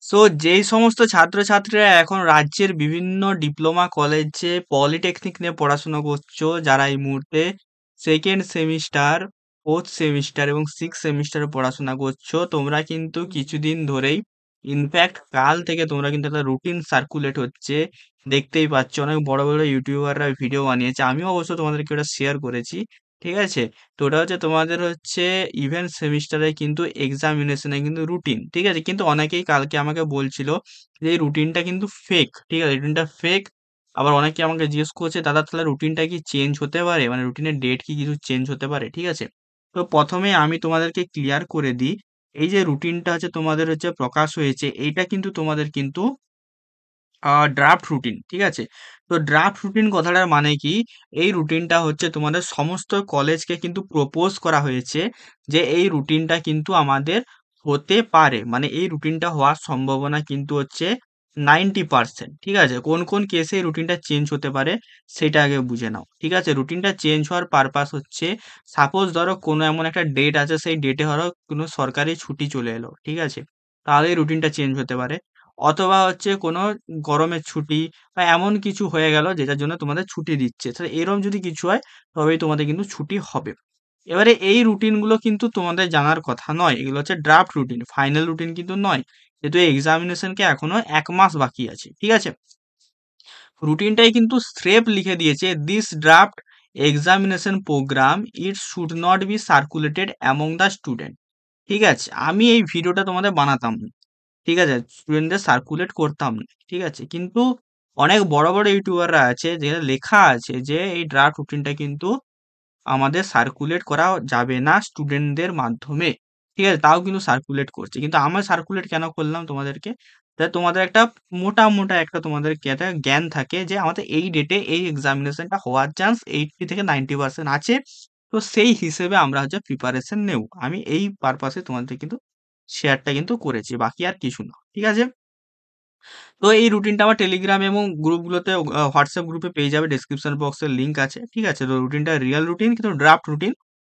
So যেই সমস্ত ছাত্রছাত্রীরা এখন রাজ্যের বিভিন্ন ডিপ্লোমা কলেজে পলিটেকনিক নিয়ে পড়াশোনা করছো, যারা এই মুহূর্তে সেকেন্ড সেমিস্টার, ফোর্থ সেমিস্টার এবং সিক্স সেমিস্টারে পড়াশোনা করছো, তোমরা কিন্তু কিছুদিন ধরেই, ইনফ্যাক্ট কাল থেকে তোমরা কিন্তু একটা রুটিন সার্কুলেট হচ্ছে, দেখতেই পাচ্ছ অনেক বড় বড় ইউটিউবাররা ভিডিও বানিয়েছে, আমিও অবশ্য তোমাদেরকে ওটা শেয়ার করেছি। ঠিক আছে, তো ওটা হচ্ছে তোমাদের হচ্ছে ইভেন্ট সেমিস্টারে কিন্তু এক্সামিনেশনে কিন্তু রুটিন, ঠিক আছে, কিন্তু অনেকেই কালকে আমাকে বলছিল যে এই রুটিনটা কিন্তু ফেক, ঠিক আছে, রুটিনটা ফেক। আবার অনেকে আমাকে জিজ্ঞেস করছে, দাদা তাহলে রুটিনটা কি চেঞ্জ হতে পারে, মানে রুটিনের ডেট কি কিছু চেঞ্জ হতে পারে? ঠিক আছে, তো প্রথমে আমি তোমাদেরকে ক্লিয়ার করে দিই, এই যে রুটিনটা হচ্ছে তোমাদের হচ্ছে প্রকাশ হয়েছে, এইটা কিন্তু তোমাদের কিন্তু ড্রাফট রুটিন, ঠিক আছে। তো ড্রাফট রুটিন কথাটার মানে কি, এই রুটিনটা হচ্ছে তোমাদের সমস্ত কলেজকে কিন্তু প্রপোজ করা হয়েছে যে এই রুটিনটা কিন্তু আমাদের হতে পারে, মানে এই রুটিনটা হওয়ার সম্ভাবনা কিন্তু হচ্ছে 90%। ঠিক আছে, কোন কোন কেসে এই রুটিনটা চেঞ্জ হতে পারে সেটা আগে বুঝে নাও। ঠিক আছে, রুটিনটা চেঞ্জ হওয়ার পারপাস হচ্ছে, সাপোজ ধরো কোনো এমন একটা ডেট আছে, সেই ডেটে ধরো কোনো সরকারি ছুটি চলে এলো, ঠিক আছে, তাহলে এই রুটিনটা চেঞ্জ হতে পারে। অথবা হচ্ছে কোনো গরমের ছুটি বা এমন কিছু হয়ে গেল যেটার জন্য তোমাদের ছুটি দিচ্ছে, তো এরকম যদি কিছু হয় তবেই তোমাদের কিন্তু ছুটি হবে। এবারে এই রুটিনগুলো কিন্তু তোমাদের জানার কথা নয়, এগুলো হচ্ছে ড্রাফট রুটিন, ফাইনাল রুটিন কিন্তু নয়, যেহেতু এক্সামিনেশনকে এখনো 1 মাস বাকি আছে। ঠিক আছে, রুটিনটাই কিন্তু স্রেফ লিখে দিয়েছে, this draft examination program it should not be circulated among the student. ঠিক আছে, আমি এই ভিডিওটা তোমাদের বানাতাম না, ঠিক আছে, স্টুডেন্টদের সার্কুলেট করতাম না, ঠিক আছে, কিন্তু অনেক বড় বড় ইউটিউবাররা আছে যেখানে লেখা আছে যে এই ড্রাফট রুটিনটা কিন্তু আমাদের সার্কুলেট করা যাবে না স্টুডেন্টদের মাধ্যমে, ঠিক আছে, তাও কিন্তু সার্কুলেট করছে। কিন্তু আমার সার্কুলেট কেন করলাম তোমাদেরকে, যাতে তোমাদের একটা মোটা মোটা একটা তোমাদের কি একটা জ্ঞান থাকে যে আমাদের এই ডেটে এই এক্সামিনেশনটা হওয়ার চান্স 80 থেকে 90% আছে, তো সেই হিসেবে আমরা হচ্ছে প্রিপারেশন নেব। আমি এই পারপাসে তোমাদের কিন্তু শেয়ারটা কিন্তু করেছি, বাকি আর কিছু না। ঠিক আছে, তো এই রুটিনটা আমার টেলিগ্রাম এবং গ্রুপগুলোতে হোয়াটসঅ্যাপ গ্রুপে পেয়ে যাবে, ডেসক্রিপশন বক্সের লিঙ্ক আছে। ঠিক আছে, তো রুটিনটা রিয়েল রুটিন, কিন্তু ড্রাফট রুটিন,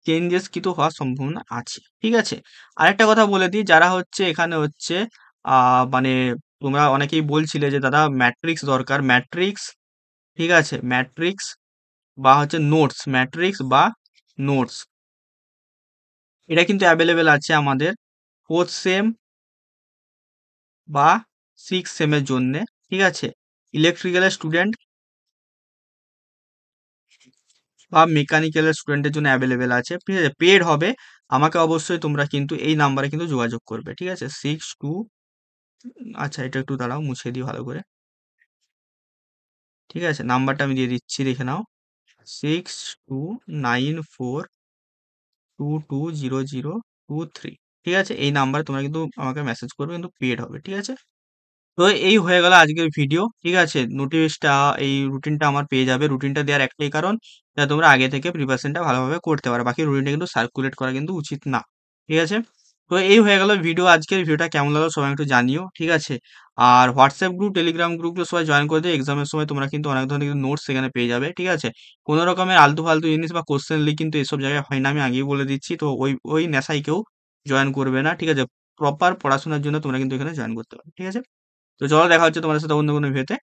চেঞ্জেস কিন্তু হওয়ার সম্ভাবনা আছে। ঠিক আছে, আরেকটা কথা বলে দিই, যারা হচ্ছে এখানে হচ্ছে মানে তোমরা অনেকেই বলছিলে যে দাদা ম্যাট্রিক্স দরকার, ম্যাট্রিক্স, ঠিক আছে, ম্যাট্রিক্স বা হচ্ছে নোটস, ম্যাট্রিক্স বা নোটস, এটা কিন্তু অ্যাভেলেবেল আছে আমাদের ফোর্থ সেম বা সিক্স সেমের জন্যে। ঠিক আছে, ইলেকট্রিক্যালের স্টুডেন্ট বা মেকানিক্যালের স্টুডেন্টের জন্য অ্যাভেলেবেল আছে। ঠিক আছে, পেড হবে। আমাকে অবশ্যই তোমরা কিন্তু এই নাম্বারে কিন্তু যোগাযোগ করবে। ঠিক আছে, 62, আচ্ছা এটা একটু দাঁড়াও মুছে দিই ভালো করে। ঠিক আছে, নাম্বারটা আমি দিয়ে দিচ্ছি, দেখে নাও, 6294220023। ঠিক আছে, এই নাম্বারে তোমরা কিন্তু আমাকে মেসেজ করবে, কিন্তু পেড হবে। ঠিক আছে, তো এই হয়ে গেল আজকের ভিডিও। ঠিক আছে, নোটিশটা, এই রুটিনটা আমার পেয়ে যাবে, রুটিনটা দেওয়ার একটাই কারণ যাতে তোমরা আগে থেকে প্রিপারেশনটা ভালোভাবে করতে পারো, বাকি রুটিনটা কিন্তু সার্কুলেট করা কিন্তু উচিত না। ঠিক আছে, তো এই হয়ে গেল ভিডিও, আজকের ভিডিওটা কেমন লাগলো সবাই একটু জানিও। ঠিক আছে, আর হোয়াটসঅ্যাপ গ্রুপ, টেলিগ্রাম গ্রুপগুলো সবাই জয়েন করে দিও, এক্সামের সময় তোমরা কিন্তু অনেক ধরনের কিন্তু নোটস সেখানে পেয়ে যাবে। ঠিক আছে, কোনো রকমের আলতু ফালতু জিনিস বা কোশ্চেন লিক কিন্তু এসব জায়গায় হয় না, আমি আগেই বলে দিচ্ছি, তো ওই ওই নেশায় কেউ জয়েন করবে না। ঠিক আছে, প্রপার পড়াশোনার জন্য তোমরা কিন্তু এখানে জয়েন করতে পারো। ঠিক আছে, তো চলো দেখা হচ্ছে তোমাদের সাথে অন্য কোনো ভিডিওতে।